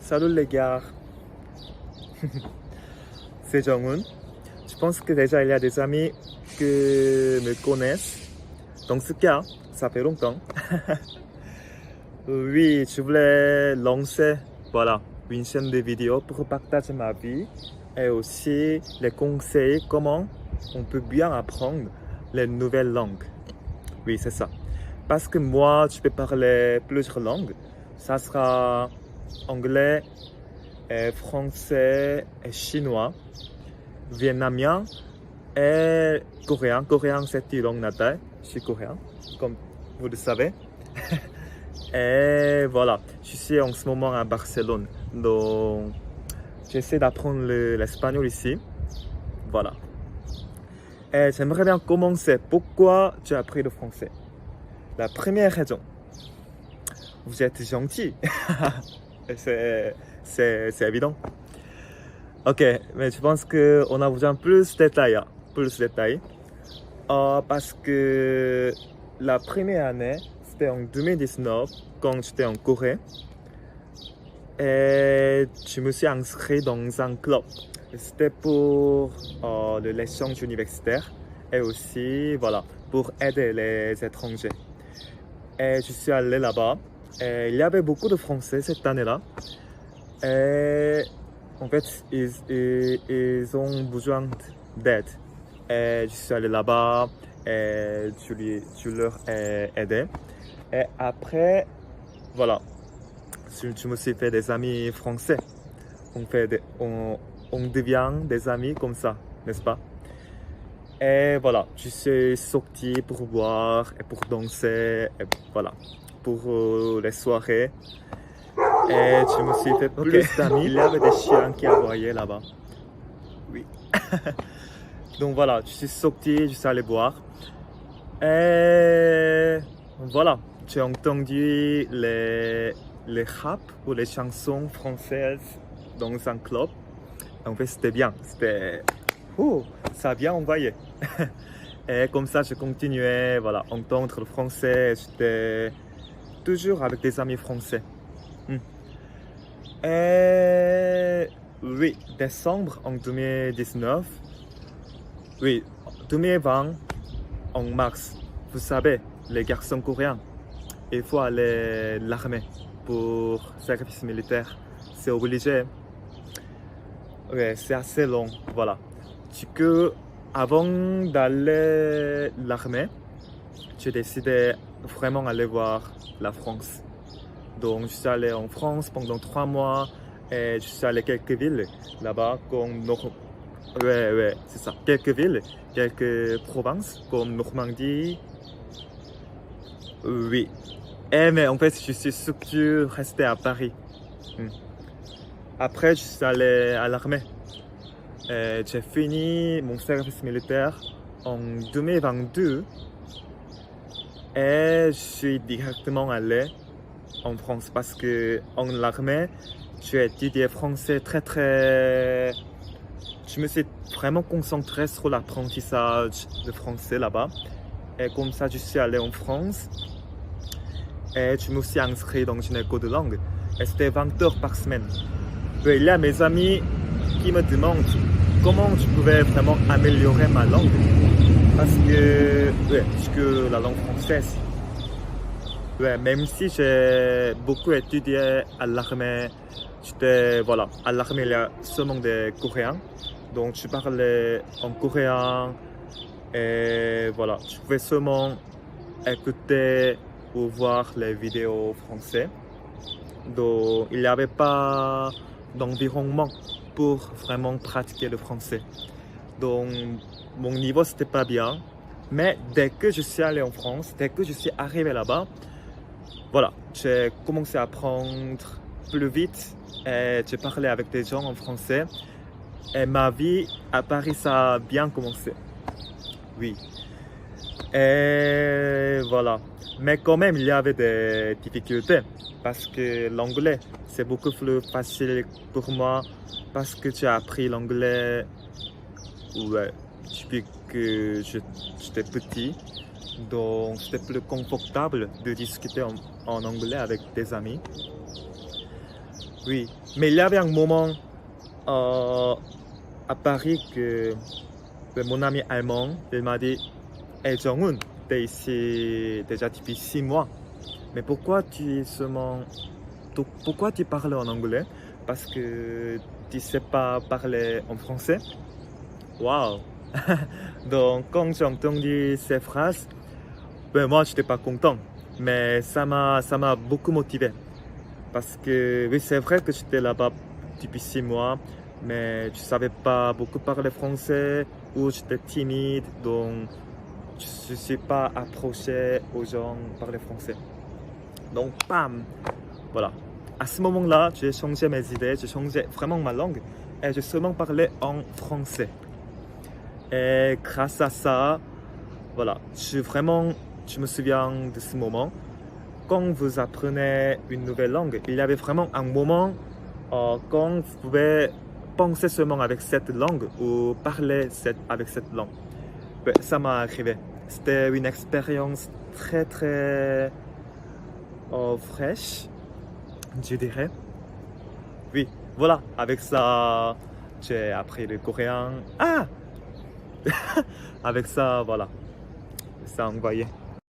Salut les gars, c'est Jong-un. Je pense que déjà il y a des amis qui me connaissent. Dans ce cas, ça fait longtemps. Oui, je voulais lancer voilà, une chaîne de vidéos pour partager ma vie et aussi les conseils comment on peut bien apprendre les nouvelles langues. Oui, c'est ça. Parce que moi, je peux parler plusieurs langues. Ça sera anglais, et français, et chinois, vietnamien et coréen. Coréen, c'est une langue natale. Je suis coréen, comme vous le savez. Et voilà, je suis en ce moment à Barcelone. Donc, j'essaie d'apprendre l'espagnol ici. Voilà. Et j'aimerais bien commencer. Pourquoi tu as appris le français? La première raison, vous êtes gentil. C'est évident. Ok, mais je pense qu'on a besoin de plus de détails. Plus de détails. Parce que la première année, c'était en 2019, quand j'étais en Corée. Et je me suis inscrit dans un club. C'était pour l'échange universitaire et aussi voilà, pour aider les étrangers. Et je suis allé là-bas. Et il y avait beaucoup de Français cette année-là. Et en fait, ils ont besoin d'aide. Et je suis allé là-bas et je leur ai aidé. Et après, voilà, je me suis fait des amis français. On devient des amis comme ça, n'est-ce pas? Et voilà, je suis sorti pour boire et pour danser, et voilà, pour les soirées. Et je me suis fait plus d'amis. Il y avait des chiens qui aboyaient là-bas. Oui. Donc voilà, je suis sorti, je suis allé boire. Et voilà, j'ai entendu les rap ou les chansons françaises dans un club. En fait, c'était bien. Ça a bien envoyé. Et comme ça, je continuais, voilà, entendre le français. J'étais toujours avec des amis français. Et oui, décembre en 2019. Oui, 2020 en mars. Vous savez, les garçons coréens, il faut aller à l'armée pour service militaire. C'est obligé. Oui, c'est assez long. Voilà. Du coup, avant d'aller à l'armée, j'ai décidé vraiment d'aller voir la France. Donc, je suis allé en France pendant 3 mois et je suis allé à quelques villes là-bas comme ouais, c'est ça. Quelques villes, quelques provinces comme Normandie. Oui. Mais en fait, je suis surtout resté à Paris. Après, je suis allé à l'armée. J'ai fini mon service militaire en 2022 et je suis directement allé en France parce que en l'armée, j'ai étudié français très. Je me suis vraiment concentré sur l'apprentissage de français là-bas. Et comme ça, je suis allé en France et je me suis inscrit dans une école de langue. Et c'était 20 heures par semaine. Et il y a mes amis qui me demandent comment je pouvais vraiment améliorer ma langue. Parce que la langue française, même si j'ai beaucoup étudié à l'armée, voilà, à l'armée, il y a seulement des Coréens. Donc, je parlais en coréen et voilà, je pouvais seulement écouter ou voir les vidéos françaises. Donc, il n'y avait pas d'environnement pour vraiment pratiquer le français. Donc, mon niveau, c'était pas bien. Mais dès que je suis allé en France, dès que je suis arrivé là-bas, voilà, j'ai commencé à apprendre plus vite et j'ai parlé avec des gens en français. Et ma vie à Paris, ça a bien commencé. Oui. Et voilà. Mais quand même, il y avait des difficultés. Parce que l'anglais, c'est beaucoup plus facile pour moi. Parce que j'ai appris l'anglais depuis que j'étais petit. Donc, c'était plus confortable de discuter en anglais avec des amis. Oui, mais il y avait un moment euh, à Paris que mon ami allemand, il m'a dit, Hey Jong-un, t'es ici déjà depuis 6 mois, mais pourquoi tu parles en anglais? Parce que tu sais pas parler en français? Waouh! Donc, quand j'ai entendu ces phrases, ben moi, je n'étais pas content. Mais ça m'a beaucoup motivé. Parce que, oui, c'est vrai que j'étais là-bas depuis 6 mois, mais je savais pas beaucoup parler français ou j'étais timide, donc je ne suis pas approché aux gens parler français. Donc, bam! Voilà. À ce moment-là, j'ai changé mes idées, j'ai changé vraiment ma langue et j'ai seulement parlé en français. Et grâce à ça, voilà, je me souviens de ce moment. Quand vous apprenez une nouvelle langue, il y avait vraiment un moment quand vous pouvez penser seulement avec cette langue ou parler avec cette langue. Ben, ça m'est arrivé. C'était une expérience très très fraîche, je dirais. Oui, voilà, avec ça, j'ai appris le coréen. Ah! Avec ça, voilà, ça envoyé.